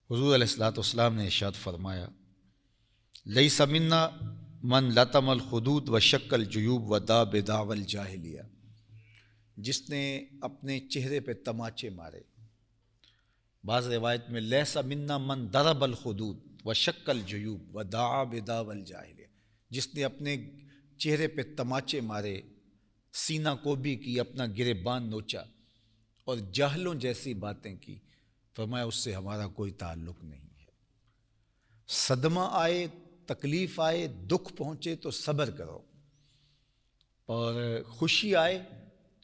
حضور علیہ الصلوۃ والسلام نے ارشاد فرمایا، لیس منا من لطم الخدود و شک الجیوب و دا بدعوی الجاہلیہ، جس نے اپنے چہرے پہ تماچے مارے۔ بعض روایت میں لیس منا من ضرب الخدود و شک الجیوب و دعا بدعوی الجاہلیہ، جس نے اپنے چہرے پہ تماچے مارے، سینہ کو بھی کی، اپنا گریبان نوچا اور جاہلوں جیسی باتیں کی، فرمایا اس سے ہمارا کوئی تعلق نہیں ہے۔ صدمہ آئے، تکلیف آئے، دکھ پہنچے تو صبر کرو، اور خوشی آئے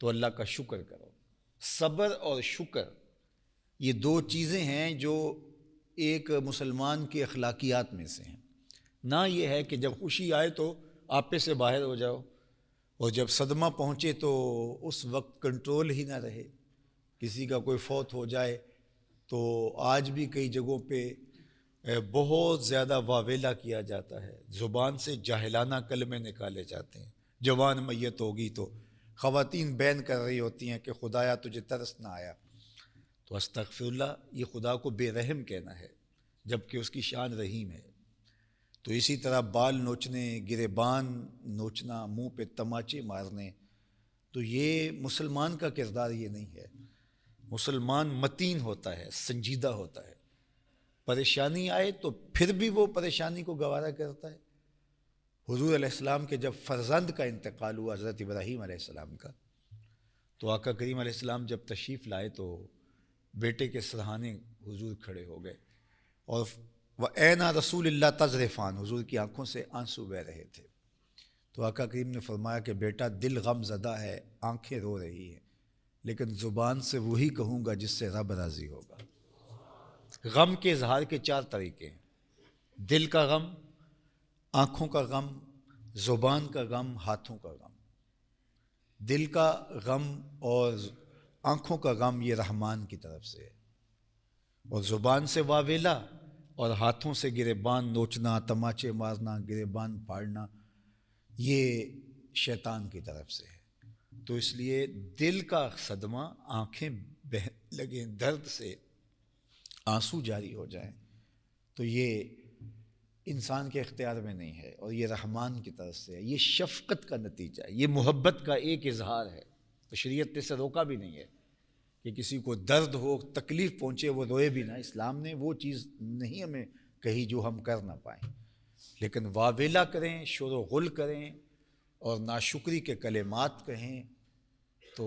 تو اللہ کا شکر کرو۔ صبر اور شکر یہ دو چیزیں ہیں جو ایک مسلمان کی اخلاقیات میں سے ہیں۔ نہ یہ ہے کہ جب خوشی آئے تو آپے سے باہر ہو جاؤ، اور جب صدمہ پہنچے تو اس وقت کنٹرول ہی نہ رہے، کسی کا کوئی فوت ہو جائے تو آج بھی کئی جگہوں پہ بہت زیادہ واویلا کیا جاتا ہے، زبان سے جاہلانہ کلمے نکالے جاتے ہیں۔ جوان میت ہوگی تو خواتین بین کر رہی ہوتی ہیں کہ خدایا تجھے ترس نہ آیا، تو استغفر اللہ، یہ خدا کو بے رحم کہنا ہے جبکہ اس کی شان رحیم ہے۔ تو اسی طرح بال نوچنے، گریبان نوچنا، منہ پہ تماچے مارنے، تو یہ مسلمان کا کردار یہ نہیں ہے۔ مسلمان متین ہوتا ہے، سنجیدہ ہوتا ہے، پریشانی آئے تو پھر بھی وہ پریشانی کو گوارا کرتا ہے۔ حضور علیہ السلام کے جب فرزند کا انتقال ہوا، حضرت ابراہیم علیہ السلام کا، تو آقا کریم علیہ السلام جب تشریف لائے تو بیٹے کے سرہانے حضور کھڑے ہو گئے، اور وَأَيْنَ رسول اللہ تذرفان، حضور کی آنکھوں سے آنسو بہہ رہے تھے۔ تو آقا کریم نے فرمایا کہ بیٹا دل غم زدہ ہے، آنکھیں رو رہی ہیں، لیکن زبان سے وہی کہوں گا جس سے رب راضی ہوگا۔ غم کے اظہار کے چار طریقے ہیں: دل کا غم، آنکھوں کا غم، زبان کا غم، ہاتھوں کا غم۔ دل کا غم اور آنکھوں کا غم یہ رحمان کی طرف سے ہے، اور زبان سے واویلا اور ہاتھوں سے گریبان نوچنا، تماچے مارنا، گریبان پھاڑنا، یہ شیطان کی طرف سے ہے۔ تو اس لیے دل کا صدمہ، آنکھیں بہنے لگیں درد سے، آنسو جاری ہو جائیں، تو یہ انسان کے اختیار میں نہیں ہے، اور یہ رحمان کی طرف سے ہے، یہ شفقت کا نتیجہ ہے، یہ محبت کا ایک اظہار ہے۔ تو شریعت نے اسے روکا بھی نہیں ہے کہ کسی کو درد ہو، تکلیف پہنچے، وہ روئے بھی نہ۔ اسلام نے وہ چیز نہیں ہمیں کہی جو ہم کر نہ پائیں، لیکن واویلا کریں، شور و غل کریں اور ناشکری کے کلمات کہیں تو